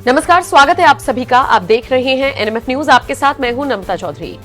नमस्कार, स्वागत है आप सभी का। आप देख रहे हैं एनएमएफ न्यूज। आपके साथ मैं हूं नमता चौधरी।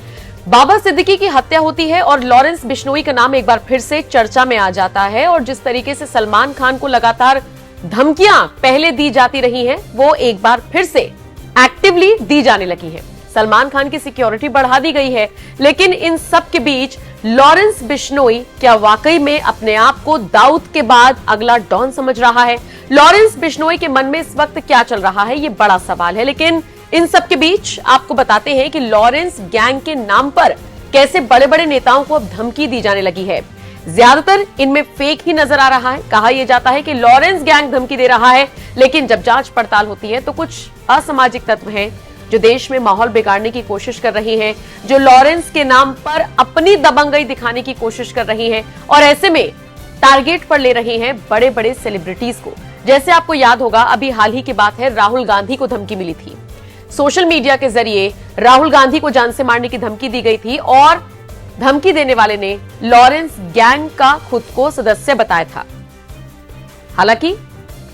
बाबर सिद्दीकी की हत्या होती है और लॉरेंस बिश्नोई का नाम एक बार फिर से चर्चा में आ जाता है और जिस तरीके से सलमान खान को लगातार धमकियां पहले दी जाती रही हैं, वो एक बार फिर से एक्टिवली दी जाने लगी है। सलमान खान की सिक्योरिटी बढ़ा दी गई है, लेकिन इन सब के बीच लॉरेंस बिश्नोई क्या वाकई में अपने आप को दाऊद के बाद अगला डॉन समझ रहा है? लॉरेंस बिश्नोई के मन में इस वक्त क्या चल रहा है, ये बड़ा सवाल है। लेकिन इन सब के बीच आपको बताते हैं कि लॉरेंस गैंग के नाम पर कैसे बड़े बड़े नेताओं को अब धमकी दी जाने लगी है। ज्यादातर इनमें फेक ही नजर आ रहा है। कहा यह जाता है कि लॉरेंस गैंग धमकी दे रहा है, लेकिन जब जांच पड़ताल होती है तो कुछ असामाजिक तत्व हैं जो देश में माहौल बिगाड़ने की कोशिश कर रही हैं, जो लॉरेंस के नाम पर अपनी दबंगई दिखाने की कोशिश कर रही हैं और ऐसे में टारगेट पर ले रही हैं बड़े बड़े सेलिब्रिटीज को। जैसे आपको याद होगा, अभी हाल ही की बात है, राहुल गांधी को धमकी मिली थी। सोशल मीडिया के जरिए राहुल गांधी को जान से मारने की धमकी दी गई थी और धमकी देने वाले ने लॉरेंस गैंग का खुद को सदस्य बताया था। हालांकि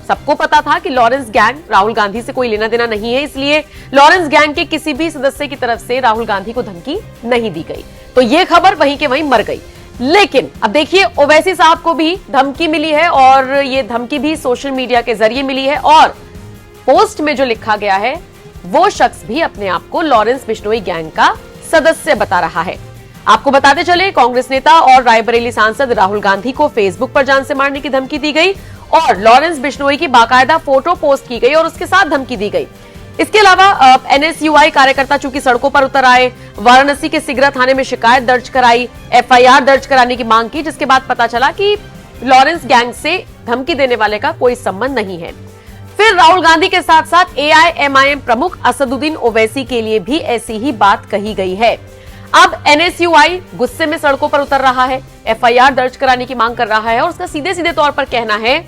सबको पता था कि लॉरेंस गैंग राहुल गांधी से कोई लेना देना नहीं है, इसलिए लॉरेंस गैंग के किसी भी सदस्य की तरफ से राहुल गांधी को धमकी नहीं दी गई। तो यह खबर वहीं के वहीं मर गई। लेकिन अब देखिए, ओवैसी साहब को भी धमकी मिली है और ये धमकी भी सोशल मीडिया के जरिए मिली है और पोस्ट में जो लिखा गया है वो शख्स भी अपने आप को लॉरेंस बिश्नोई गैंग का सदस्य बता रहा है। आपको बताते चले, कांग्रेस नेता और रायबरेली सांसद राहुल गांधी को फेसबुक पर जान से मारने की धमकी दी गई और लॉरेंस बिश्नोई की बाकायदा फोटो पोस्ट की गई और उसके साथ धमकी दी गई। इसके अलावा एनएसयूआई कार्यकर्ता चूंकि सड़कों पर उतर आए, वाराणसी के सिगरा थाने में शिकायत दर्ज कराई, एफआईआर दर्ज कराने की मांग की, जिसके बाद पता चला कि लॉरेंस गैंग से धमकी देने वाले का कोई संबंध नहीं है। फिर राहुल गांधी के साथ साथ एआईएमआईएम प्रमुख असदुद्दीन ओवैसी के लिए भी ऐसी ही बात कही गई है। अब एनएसयूआई गुस्से में सड़कों पर उतर रहा है, एफआईआर दर्ज कराने की मांग कर रहा है और उसका सीधे सीधे तौर पर कहना है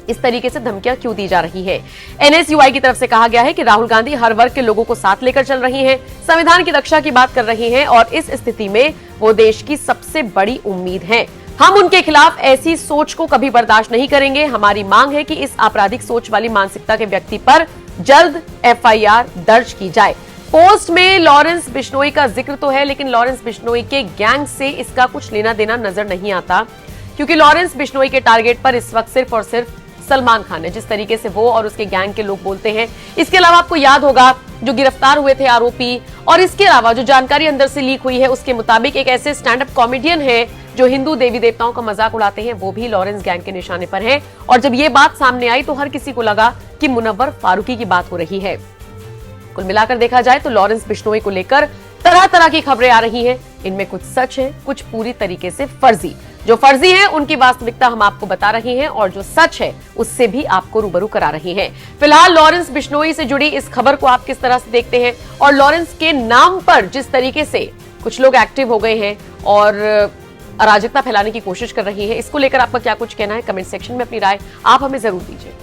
इस तरीके से धमकियां क्यों दी जा रही है। एनएसयूआई की तरफ से कहा गया है कि राहुल गांधी हर वर्ग के लोगों को साथ लेकर चल रही हैं, संविधान की रक्षा की बात कर रही हैं और इस स्थिति में वो देश की सबसे बड़ी उम्मीद हैं। हम उनके खिलाफ ऐसी सोच को कभी बर्दाश्त नहीं करेंगे। हमारी मांग है कि इस आपराधिक सोच वाली मानसिकता के व्यक्ति पर जल्द एफआईआर दर्ज की जाए। पोस्ट में लॉरेंस बिश्नोई का जिक्र तो है, लेकिन लॉरेंस बिश्नोई के गैंग से इसका कुछ लेना देना नजर नहीं आता, क्योंकि लॉरेंस बिश्नोई के टारगेट पर इस वक्त सिर्फ और सिर्फ सलमान खान है, जिस तरीके से वो और उसके गैंग के लोग बोलते हैं। इसके अलावा आपको याद होगा, जो गिरफ्तार हुए थे आरोपी और इसके अलावा जो जानकारी अंदर से लीक हुई है उसके मुताबिक एक ऐसे स्टैंड अप कॉमेडियन है जो हिंदू देवी देवताओं का मजाक उड़ाते हैं, वो भी लॉरेंस गैंग के निशाने पर हैं। और जब ये बात सामने आई तो हर किसी को लगा कि मुनव्वर फारूकी की बात हो रही है। कुल मिलाकर देखा जाए तो लॉरेंस बिश्नोई को लेकर तरह तरह की खबरें आ रही हैं। इनमें कुछ सच है, कुछ पूरी तरीके से फर्जी। जो फर्जी है उनकी वास्तविकता हम आपको बता रहे हैं और जो सच है उससे भी आपको रूबरू करा रहे हैं। फिलहाल लॉरेंस बिश्नोई से जुड़ी इस खबर को आप किस तरह से देखते हैं और लॉरेंस के नाम पर जिस तरीके से कुछ लोग एक्टिव हो गए हैं और अराजकता फैलाने की कोशिश कर रही है, इसको लेकर आपका क्या कुछ कहना है? कमेंट सेक्शन में अपनी राय आप हमें जरूर दीजिए।